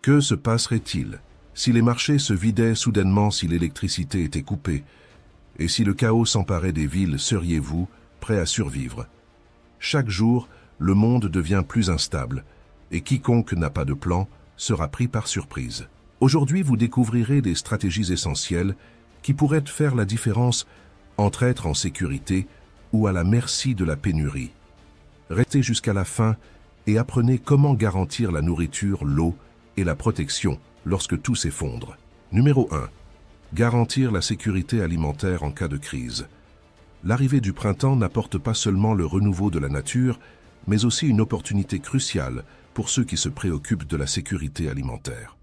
Que se passerait-il si les marchés se vidaient soudainement, si l'électricité était coupée? Et si le chaos s'emparait des villes, seriez-vous prêt à survivre? Chaque jour, le monde devient plus instable, et quiconque n'a pas de plan sera pris par surprise. Aujourd'hui, vous découvrirez des stratégies essentielles qui pourraient faire la différence entre être en sécurité ou à la merci de la pénurie. Restez jusqu'à la fin et apprenez comment garantir la nourriture, l'eau et la protection lorsque tout s'effondre. Numéro 1. Garantir la sécurité alimentaire en cas de crise. L'arrivée du printemps n'apporte pas seulement le renouveau de la nature, mais aussi une opportunité cruciale pour ceux qui se préoccupent de la sécurité alimentaire.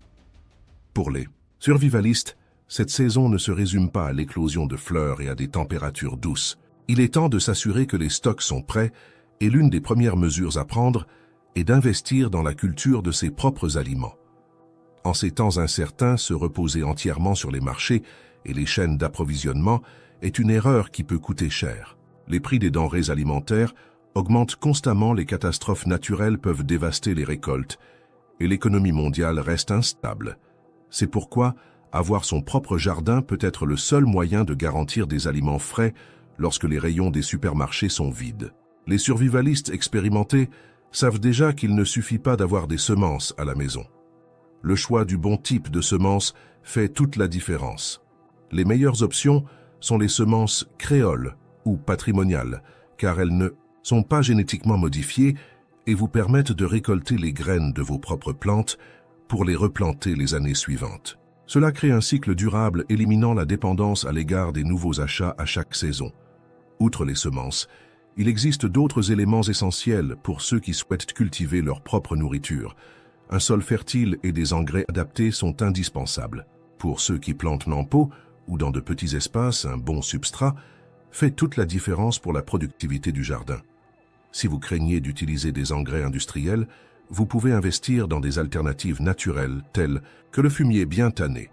Pour les survivalistes, cette saison ne se résume pas à l'éclosion de fleurs et à des températures douces. Il est temps de s'assurer que les stocks sont prêts et l'une des premières mesures à prendre est d'investir dans la culture de ses propres aliments. En ces temps incertains, se reposer entièrement sur les marchés et les chaînes d'approvisionnement est une erreur qui peut coûter cher. Les prix des denrées alimentaires augmentent constamment, les catastrophes naturelles peuvent dévaster les récoltes et l'économie mondiale reste instable. C'est pourquoi avoir son propre jardin peut être le seul moyen de garantir des aliments frais lorsque les rayons des supermarchés sont vides. Les survivalistes expérimentés savent déjà qu'il ne suffit pas d'avoir des semences à la maison. Le choix du bon type de semences fait toute la différence. Les meilleures options sont les semences créoles ou patrimoniales, car elles ne sont pas génétiquement modifiées et vous permettent de récolter les graines de vos propres plantes pour les replanter les années suivantes. Cela crée un cycle durable, éliminant la dépendance à l'égard des nouveaux achats à chaque saison. Outre les semences, il existe d'autres éléments essentiels pour ceux qui souhaitent cultiver leur propre nourriture. Un sol fertile et des engrais adaptés sont indispensables. Pour ceux qui plantent en pot ou dans de petits espaces, un bon substrat fait toute la différence pour la productivité du jardin. Si vous craignez d'utiliser des engrais industriels, vous pouvez investir dans des alternatives naturelles telles que le fumier bien tanné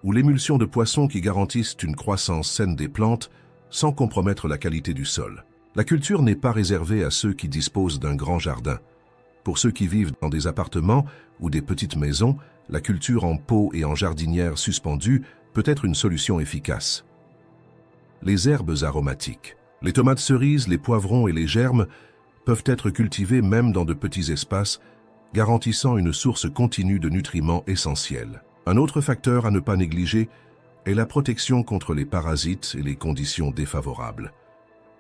ou l'émulsion de poissons qui garantissent une croissance saine des plantes sans compromettre la qualité du sol. La culture n'est pas réservée à ceux qui disposent d'un grand jardin. Pour ceux qui vivent dans des appartements ou des petites maisons, la culture en pot et en jardinière suspendue peut être une solution efficace. Les herbes aromatiques. Les tomates cerises, les poivrons et les germes peuvent être cultivés même dans de petits espaces, garantissant une source continue de nutriments essentiels. Un autre facteur à ne pas négliger est la protection contre les parasites et les conditions défavorables.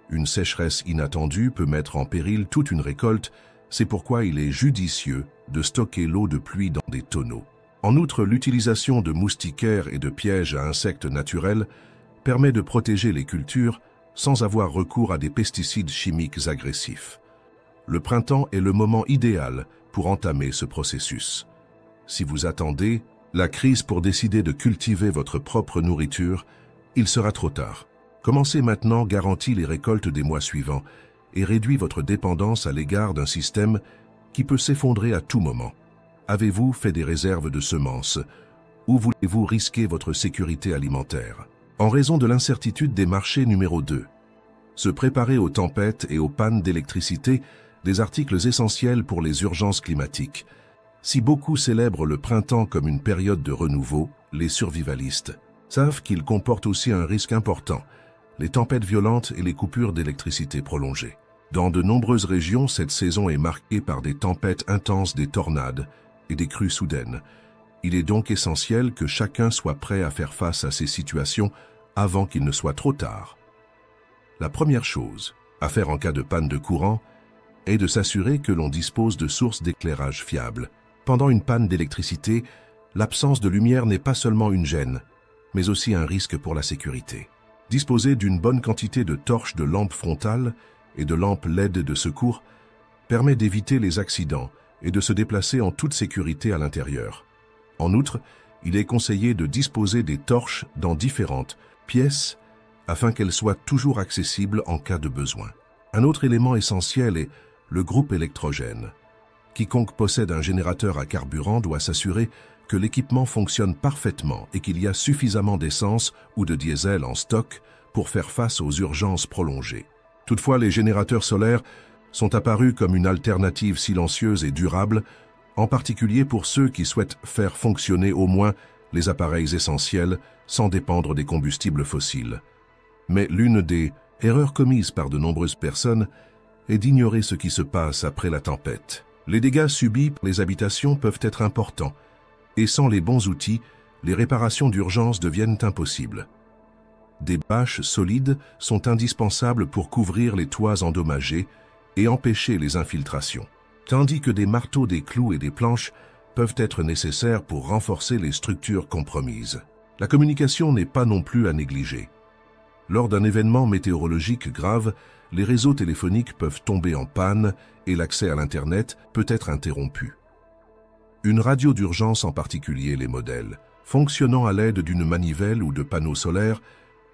Une sécheresse inattendue peut mettre en péril toute une récolte, c'est pourquoi il est judicieux de stocker l'eau de pluie dans des tonneaux. En outre, l'utilisation de moustiquaires et de pièges à insectes naturels permet de protéger les cultures sans avoir recours à des pesticides chimiques agressifs. Le printemps est le moment idéal pour entamer ce processus. Si vous attendez la crise pour décider de cultiver votre propre nourriture, il sera trop tard. Commencez maintenant, garantit les récoltes des mois suivants et réduit votre dépendance à l'égard d'un système qui peut s'effondrer à tout moment. Avez-vous fait des réserves de semences ou voulez-vous risquer votre sécurité alimentaire? En raison de l'incertitude des marchés, numéro 2. Se préparer aux tempêtes et aux pannes d'électricité, des articles essentiels pour les urgences climatiques. Si beaucoup célèbrent le printemps comme une période de renouveau, les survivalistes savent qu'il comporte aussi un risque important, les tempêtes violentes et les coupures d'électricité prolongées. Dans de nombreuses régions, cette saison est marquée par des tempêtes intenses, des tornades et des crues soudaines. Il est donc essentiel que chacun soit prêt à faire face à ces situations avant qu'il ne soit trop tard. La première chose à faire en cas de panne de courant est de s'assurer que l'on dispose de sources d'éclairage fiables. Pendant une panne d'électricité, l'absence de lumière n'est pas seulement une gêne, mais aussi un risque pour la sécurité. Disposer d'une bonne quantité de torches, de lampes frontales et de lampes LED de secours permet d'éviter les accidents et de se déplacer en toute sécurité à l'intérieur. En outre, il est conseillé de disposer des torches dans différentes pièces afin qu'elles soient toujours accessibles en cas de besoin. Un autre élément essentiel est le groupe électrogène. Quiconque possède un générateur à carburant doit s'assurer que l'équipement fonctionne parfaitement et qu'il y a suffisamment d'essence ou de diesel en stock pour faire face aux urgences prolongées. Toutefois, les générateurs solaires sont apparus comme une alternative silencieuse et durable en particulier pour ceux qui souhaitent faire fonctionner au moins les appareils essentiels sans dépendre des combustibles fossiles. Mais l'une des erreurs commises par de nombreuses personnes est d'ignorer ce qui se passe après la tempête. Les dégâts subis par les habitations peuvent être importants, et sans les bons outils, les réparations d'urgence deviennent impossibles. Des bâches solides sont indispensables pour couvrir les toits endommagés et empêcher les infiltrations, tandis que des marteaux, des clous et des planches peuvent être nécessaires pour renforcer les structures compromises. La communication n'est pas non plus à négliger. Lors d'un événement météorologique grave, les réseaux téléphoniques peuvent tomber en panne et l'accès à l'Internet peut être interrompu. Une radio d'urgence, en particulier les modèles, fonctionnant à l'aide d'une manivelle ou de panneaux solaires,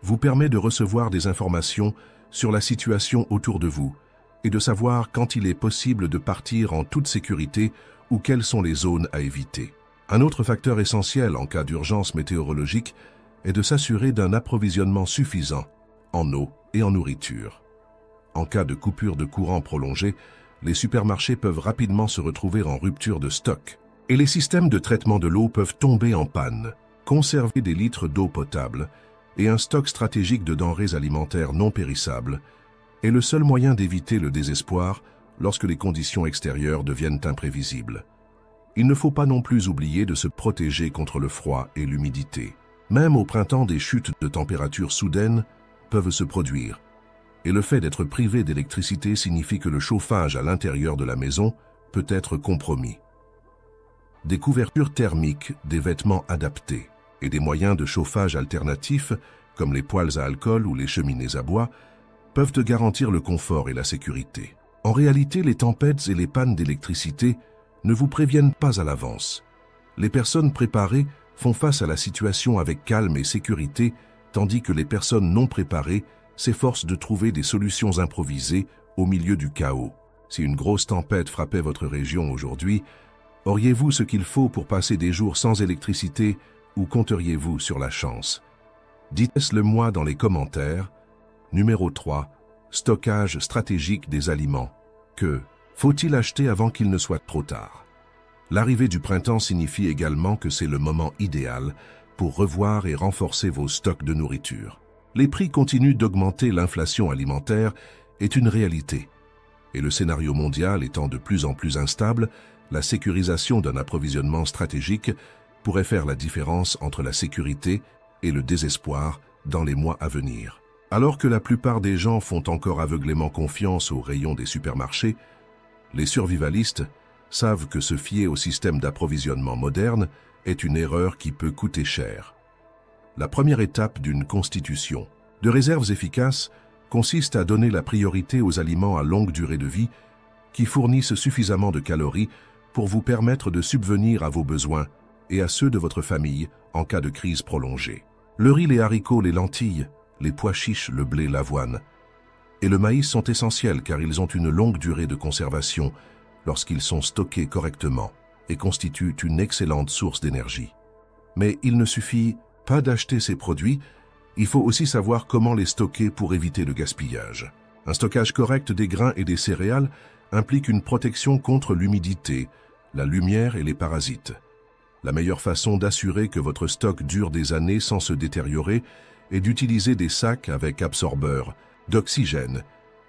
vous permet de recevoir des informations sur la situation autour de vous et de savoir quand il est possible de partir en toute sécurité ou quelles sont les zones à éviter. Un autre facteur essentiel en cas d'urgence météorologique est de s'assurer d'un approvisionnement suffisant en eau et en nourriture. En cas de coupure de courant prolongée, les supermarchés peuvent rapidement se retrouver en rupture de stock et les systèmes de traitement de l'eau peuvent tomber en panne. Conserver des litres d'eau potable et un stock stratégique de denrées alimentaires non périssables est le seul moyen d'éviter le désespoir lorsque les conditions extérieures deviennent imprévisibles. Il ne faut pas non plus oublier de se protéger contre le froid et l'humidité. Même au printemps, des chutes de température soudaines peuvent se produire, et le fait d'être privé d'électricité signifie que le chauffage à l'intérieur de la maison peut être compromis. Des couvertures thermiques, des vêtements adaptés et des moyens de chauffage alternatifs, comme les poêles à alcool ou les cheminées à bois, peuvent te garantir le confort et la sécurité. En réalité, les tempêtes et les pannes d'électricité ne vous préviennent pas à l'avance. Les personnes préparées font face à la situation avec calme et sécurité, tandis que les personnes non préparées s'efforcent de trouver des solutions improvisées au milieu du chaos. Si une grosse tempête frappait votre région aujourd'hui, auriez-vous ce qu'il faut pour passer des jours sans électricité ou compteriez-vous sur la chance? Dites-le moi dans les commentaires. Numéro 3. Stockage stratégique des aliments. Que faut-il acheter avant qu'il ne soit trop tard? L'arrivée du printemps signifie également que c'est le moment idéal pour revoir et renforcer vos stocks de nourriture. Les prix continuent d'augmenter, l'inflation alimentaire est une réalité. Et le scénario mondial étant de plus en plus instable, la sécurisation d'un approvisionnement stratégique pourrait faire la différence entre la sécurité et le désespoir dans les mois à venir. Alors que la plupart des gens font encore aveuglément confiance aux rayons des supermarchés, les survivalistes savent que se fier au système d'approvisionnement moderne est une erreur qui peut coûter cher. La première étape d'une constitution de réserves efficaces consiste à donner la priorité aux aliments à longue durée de vie qui fournissent suffisamment de calories pour vous permettre de subvenir à vos besoins et à ceux de votre famille en cas de crise prolongée. Le riz, les haricots, les lentilles, les pois chiches, le blé, l'avoine et le maïs sont essentiels car ils ont une longue durée de conservation lorsqu'ils sont stockés correctement et constituent une excellente source d'énergie. Mais il ne suffit pas d'acheter ces produits, il faut aussi savoir comment les stocker pour éviter le gaspillage. Un stockage correct des grains et des céréales implique une protection contre l'humidité, la lumière et les parasites. La meilleure façon d'assurer que votre stock dure des années sans se détériorer est d'utiliser des sacs avec absorbeurs, d'oxygène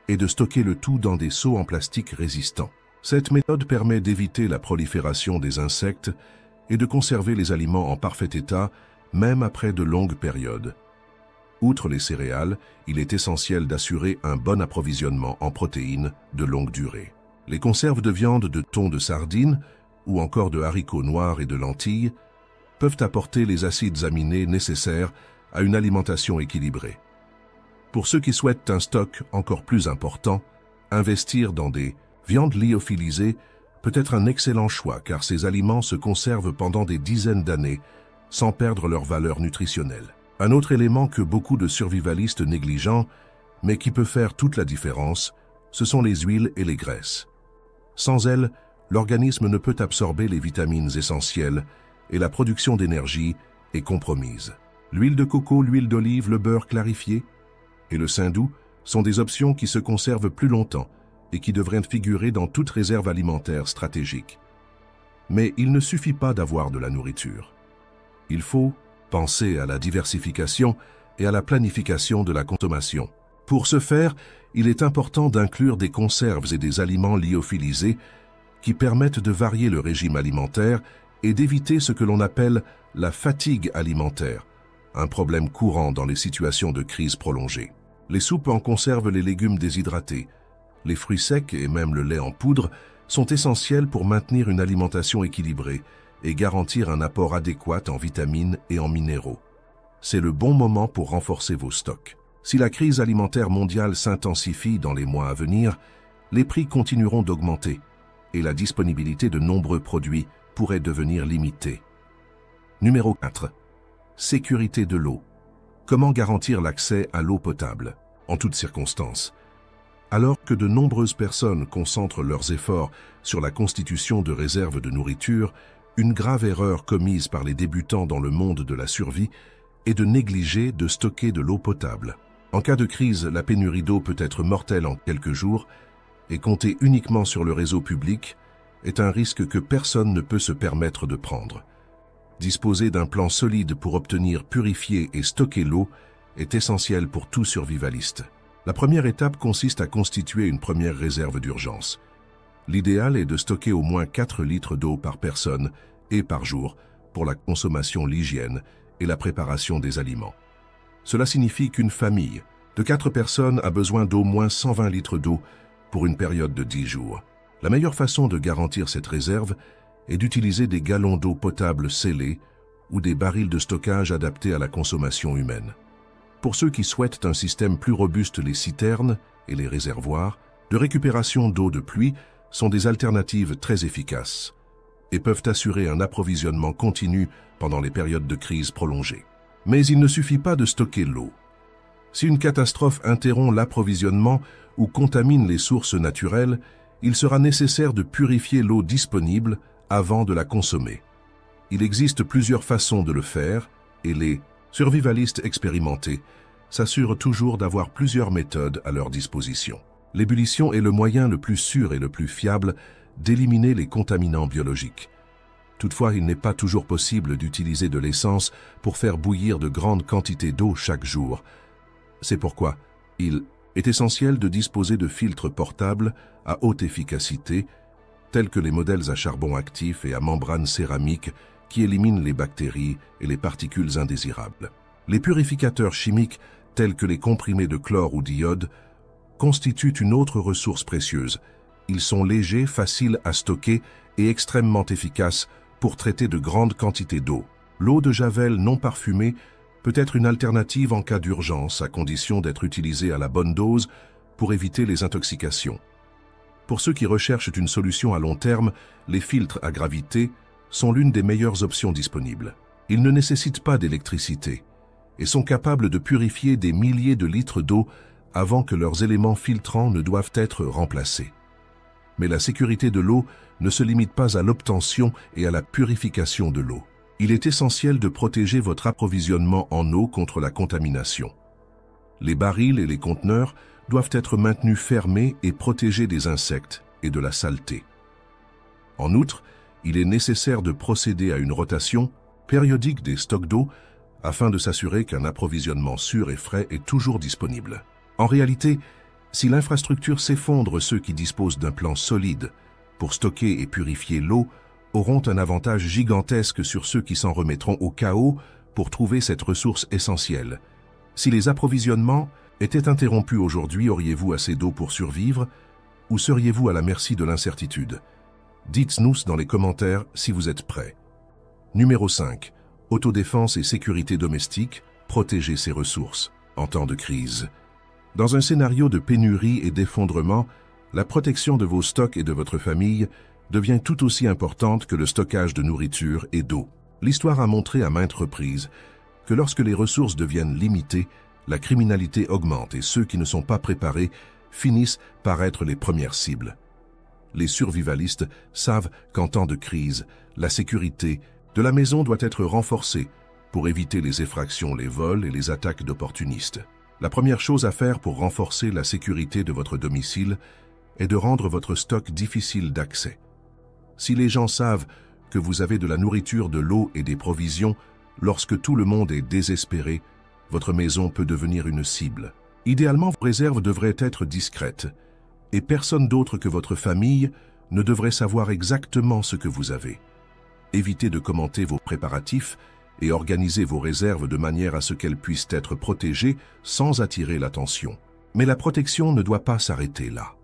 et de stocker le tout dans des seaux en plastique résistants. Cette méthode permet d'éviter la prolifération des insectes et de conserver les aliments en parfait état, même après de longues périodes. Outre les céréales, il est essentiel d'assurer un bon approvisionnement en protéines de longue durée. Les conserves de viande, de thon, de sardines ou encore de haricots noirs et de lentilles peuvent apporter les acides aminés nécessaires à une alimentation équilibrée. Pour ceux qui souhaitent un stock encore plus important, investir dans des viandes lyophilisées peut être un excellent choix car ces aliments se conservent pendant des dizaines d'années sans perdre leur valeur nutritionnelle. Un autre élément que beaucoup de survivalistes négligent, mais qui peut faire toute la différence, ce sont les huiles et les graisses. Sans elles, l'organisme ne peut absorber les vitamines essentielles et la production d'énergie est compromise. L'huile de coco, l'huile d'olive, le beurre clarifié et le saindoux sont des options qui se conservent plus longtemps et qui devraient figurer dans toute réserve alimentaire stratégique. Mais il ne suffit pas d'avoir de la nourriture. Il faut penser à la diversification et à la planification de la consommation. Pour ce faire, il est important d'inclure des conserves et des aliments lyophilisés qui permettent de varier le régime alimentaire et d'éviter ce que l'on appelle la fatigue alimentaire, un problème courant dans les situations de crise prolongée. Les soupes en conserve, les légumes déshydratés, les fruits secs et même le lait en poudre sont essentiels pour maintenir une alimentation équilibrée et garantir un apport adéquat en vitamines et en minéraux. C'est le bon moment pour renforcer vos stocks. Si la crise alimentaire mondiale s'intensifie dans les mois à venir, les prix continueront d'augmenter et la disponibilité de nombreux produits pourrait devenir limitée. Numéro 4. Sécurité de l'eau. Comment garantir l'accès à l'eau potable en toutes circonstances? Alors que de nombreuses personnes concentrent leurs efforts sur la constitution de réserves de nourriture, une grave erreur commise par les débutants dans le monde de la survie est de négliger de stocker de l'eau potable. En cas de crise, la pénurie d'eau peut être mortelle en quelques jours et compter uniquement sur le réseau public est un risque que personne ne peut se permettre de prendre. Disposer d'un plan solide pour obtenir, purifier et stocker l'eau est essentiel pour tout survivaliste. La première étape consiste à constituer une première réserve d'urgence. L'idéal est de stocker au moins 4 litres d'eau par personne et par jour pour la consommation, l'hygiène et la préparation des aliments. Cela signifie qu'une famille de 4 personnes a besoin d'au moins 120 litres d'eau pour une période de 10 jours. La meilleure façon de garantir cette réserve est d'utiliser des gallons d'eau potable scellés ou des barils de stockage adaptés à la consommation humaine. Pour ceux qui souhaitent un système plus robuste, les citernes et les réservoirs de récupération d'eau de pluie sont des alternatives très efficaces et peuvent assurer un approvisionnement continu pendant les périodes de crise prolongées. Mais il ne suffit pas de stocker l'eau. Si une catastrophe interrompt l'approvisionnement ou contamine les sources naturelles, il sera nécessaire de purifier l'eau disponible avant de la consommer. Il existe plusieurs façons de le faire et les survivalistes expérimentés s'assurent toujours d'avoir plusieurs méthodes à leur disposition. L'ébullition est le moyen le plus sûr et le plus fiable d'éliminer les contaminants biologiques. Toutefois, il n'est pas toujours possible d'utiliser de l'essence pour faire bouillir de grandes quantités d'eau chaque jour. C'est pourquoi il est essentiel de disposer de filtres portables à haute efficacité, tels que les modèles à charbon actif et à membrane céramique qui éliminent les bactéries et les particules indésirables. Les purificateurs chimiques, tels que les comprimés de chlore ou d'iode, constituent une autre ressource précieuse. Ils sont légers, faciles à stocker et extrêmement efficaces pour traiter de grandes quantités d'eau. L'eau de Javel non parfumée peut être une alternative en cas d'urgence, à condition d'être utilisée à la bonne dose pour éviter les intoxications. Pour ceux qui recherchent une solution à long terme, les filtres à gravité sont l'une des meilleures options disponibles. Ils ne nécessitent pas d'électricité et sont capables de purifier des milliers de litres d'eau avant que leurs éléments filtrants ne doivent être remplacés. Mais la sécurité de l'eau ne se limite pas à l'obtention et à la purification de l'eau. Il est essentiel de protéger votre approvisionnement en eau contre la contamination. Les barils et les conteneurs doivent être maintenus fermés et protégés des insectes et de la saleté. En outre, il est nécessaire de procéder à une rotation périodique des stocks d'eau afin de s'assurer qu'un approvisionnement sûr et frais est toujours disponible. En réalité, si l'infrastructure s'effondre, ceux qui disposent d'un plan solide pour stocker et purifier l'eau auront un avantage gigantesque sur ceux qui s'en remettront au chaos pour trouver cette ressource essentielle. Si les approvisionnements étaient interrompus aujourd'hui, auriez-vous assez d'eau pour survivre ou seriez-vous à la merci de l'incertitude? Dites-nous dans les commentaires si vous êtes prêts. Numéro 5. Autodéfense et sécurité domestique, protéger ses ressources en temps de crise. Dans un scénario de pénurie et d'effondrement, la protection de vos stocks et de votre famille devient tout aussi importante que le stockage de nourriture et d'eau. L'histoire a montré à maintes reprises que lorsque les ressources deviennent limitées, la criminalité augmente et ceux qui ne sont pas préparés finissent par être les premières cibles. Les survivalistes savent qu'en temps de crise, la sécurité de la maison doit être renforcée pour éviter les effractions, les vols et les attaques d'opportunistes. La première chose à faire pour renforcer la sécurité de votre domicile est de rendre votre stock difficile d'accès. Si les gens savent que vous avez de la nourriture, de l'eau et des provisions, lorsque tout le monde est désespéré, votre maison peut devenir une cible. Idéalement, vos réserves devraient être discrètes, et personne d'autre que votre famille ne devrait savoir exactement ce que vous avez. Évitez de commenter vos préparatifs et organisez vos réserves de manière à ce qu'elles puissent être protégées sans attirer l'attention. Mais la protection ne doit pas s'arrêter là.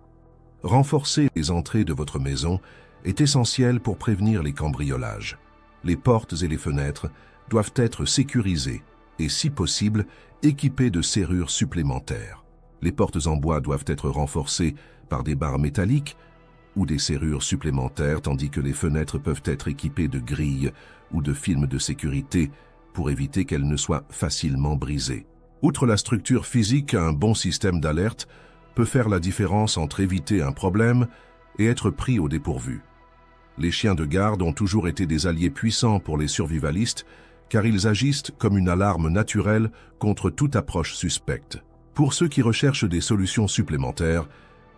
Renforcer les entrées de votre maison est essentiel pour prévenir les cambriolages. Les portes et les fenêtres doivent être sécurisées et, si possible, équipées de serrures supplémentaires. Les portes en bois doivent être renforcées par des barres métalliques ou des serrures supplémentaires, tandis que les fenêtres peuvent être équipées de grilles ou de films de sécurité pour éviter qu'elles ne soient facilement brisées. Outre la structure physique, un bon système d'alerte peut faire la différence entre éviter un problème et être pris au dépourvu. Les chiens de garde ont toujours été des alliés puissants pour les survivalistes, car ils agissent comme une alarme naturelle contre toute approche suspecte. Pour ceux qui recherchent des solutions supplémentaires,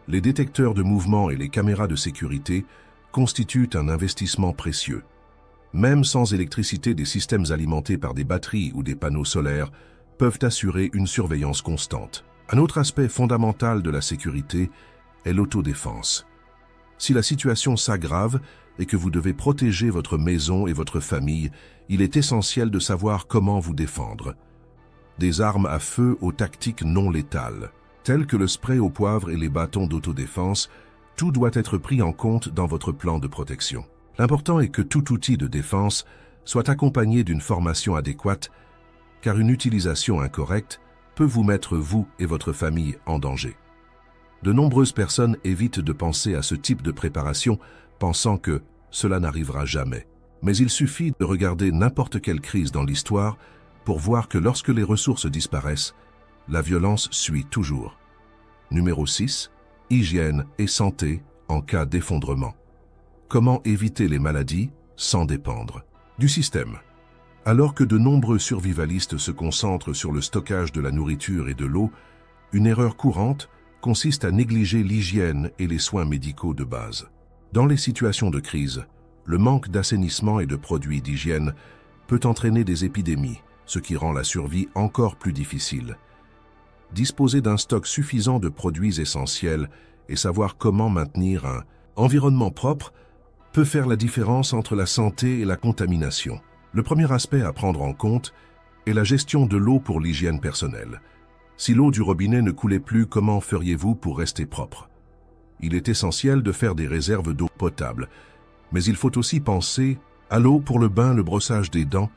les détecteurs de mouvement et les caméras de sécurité constituent un investissement précieux. Même sans électricité, des systèmes alimentés par des batteries ou des panneaux solaires peuvent assurer une surveillance constante. Un autre aspect fondamental de la sécurité est l'autodéfense. Si la situation s'aggrave et que vous devez protéger votre maison et votre famille, il est essentiel de savoir comment vous défendre. Des armes à feu aux tactiques non létales, telles que le spray au poivre et les bâtons d'autodéfense, tout doit être pris en compte dans votre plan de protection. L'important est que tout outil de défense soit accompagné d'une formation adéquate, car une utilisation incorrecte peut vous mettre, vous et votre famille, en danger. De nombreuses personnes évitent de penser à ce type de préparation, pensant que cela n'arrivera jamais. Mais il suffit de regarder n'importe quelle crise dans l'histoire pour voir que lorsque les ressources disparaissent, la violence suit toujours. Numéro 6. Hygiène et santé en cas d'effondrement. Comment éviter les maladies sans dépendre du système? Alors que de nombreux survivalistes se concentrent sur le stockage de la nourriture et de l'eau, une erreur courante consiste à négliger l'hygiène et les soins médicaux de base. Dans les situations de crise, le manque d'assainissement et de produits d'hygiène peut entraîner des épidémies, ce qui rend la survie encore plus difficile. Disposer d'un stock suffisant de produits essentiels et savoir comment maintenir un environnement propre peut faire la différence entre la santé et la contamination. Le premier aspect à prendre en compte est la gestion de l'eau pour l'hygiène personnelle. Si l'eau du robinet ne coulait plus, comment feriez-vous pour rester propre? Il est essentiel de faire des réserves d'eau potable, mais il faut aussi penser à l'eau pour le bain, le brossage des dents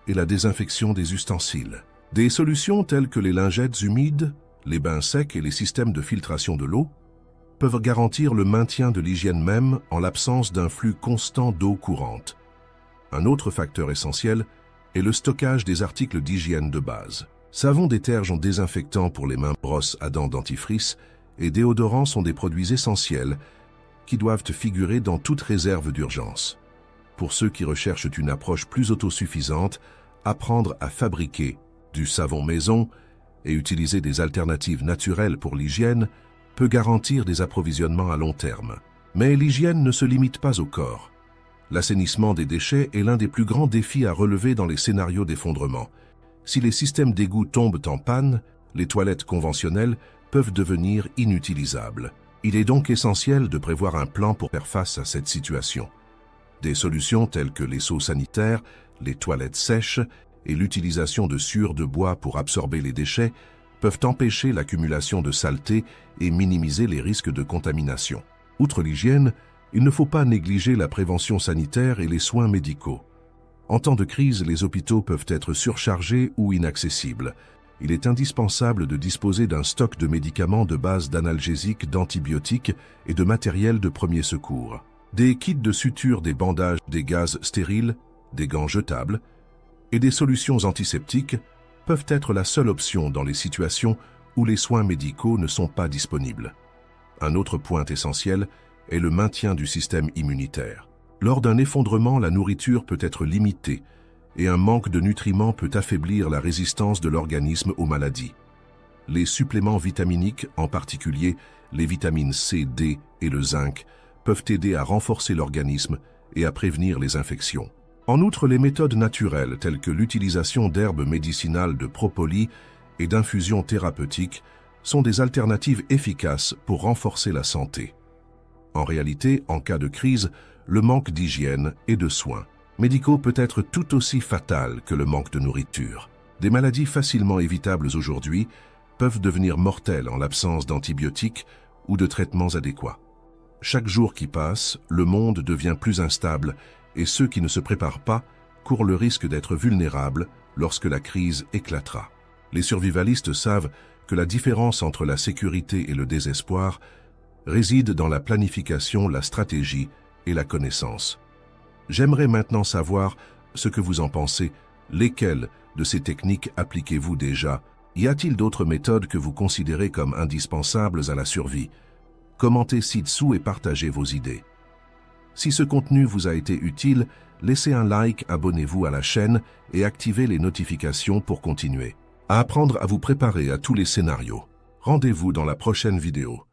et la désinfection des ustensiles. Des solutions telles que les lingettes humides, les bains secs et les systèmes de filtration de l'eau peuvent garantir le maintien de l'hygiène même en l'absence d'un flux constant d'eau courante. Un autre facteur essentiel est le stockage des articles d'hygiène de base. Savon, détergent, désinfectants pour les mains, brosses à dents, dentifrice et déodorants sont des produits essentiels qui doivent figurer dans toute réserve d'urgence. Pour ceux qui recherchent une approche plus autosuffisante, apprendre à fabriquer du savon maison et utiliser des alternatives naturelles pour l'hygiène peut garantir des approvisionnements à long terme. Mais l'hygiène ne se limite pas au corps. L'assainissement des déchets est l'un des plus grands défis à relever dans les scénarios d'effondrement. Si les systèmes d'égout tombent en panne, les toilettes conventionnelles peuvent devenir inutilisables. Il est donc essentiel de prévoir un plan pour faire face à cette situation. Des solutions telles que les seaux sanitaires, les toilettes sèches et l'utilisation de sciures de bois pour absorber les déchets peuvent empêcher l'accumulation de saleté et minimiser les risques de contamination. Outre l'hygiène, il ne faut pas négliger la prévention sanitaire et les soins médicaux. En temps de crise, les hôpitaux peuvent être surchargés ou inaccessibles. Il est indispensable de disposer d'un stock de médicaments de base, d'analgésiques, d'antibiotiques et de matériel de premier secours. Des kits de suture, des bandages, des gaz stériles, des gants jetables et des solutions antiseptiques peuvent être la seule option dans les situations où les soins médicaux ne sont pas disponibles. Un autre point essentiel est le maintien du système immunitaire. Lors d'un effondrement, la nourriture peut être limitée et un manque de nutriments peut affaiblir la résistance de l'organisme aux maladies. Les suppléments vitaminiques, en particulier les vitamines C, D et le zinc, peuvent aider à renforcer l'organisme et à prévenir les infections. En outre, les méthodes naturelles telles que l'utilisation d'herbes médicinales de propolis et d'infusions thérapeutiques sont des alternatives efficaces pour renforcer la santé. En réalité, en cas de crise, le manque d'hygiène et de soins médicaux peut être tout aussi fatal que le manque de nourriture. Des maladies facilement évitables aujourd'hui peuvent devenir mortelles en l'absence d'antibiotiques ou de traitements adéquats. Chaque jour qui passe, le monde devient plus instable et ceux qui ne se préparent pas courent le risque d'être vulnérables lorsque la crise éclatera. Les survivalistes savent que la différence entre la sécurité et le désespoir réside dans la planification, la stratégie et la connaissance. J'aimerais maintenant savoir ce que vous en pensez. Lesquelles de ces techniques appliquez-vous déjà? Y a-t-il d'autres méthodes que vous considérez comme indispensables à la survie? Commentez ci-dessous et partagez vos idées. Si ce contenu vous a été utile, laissez un like, abonnez-vous à la chaîne et activez les notifications pour continuer à apprendre à vous préparer à tous les scénarios. Rendez-vous dans la prochaine vidéo.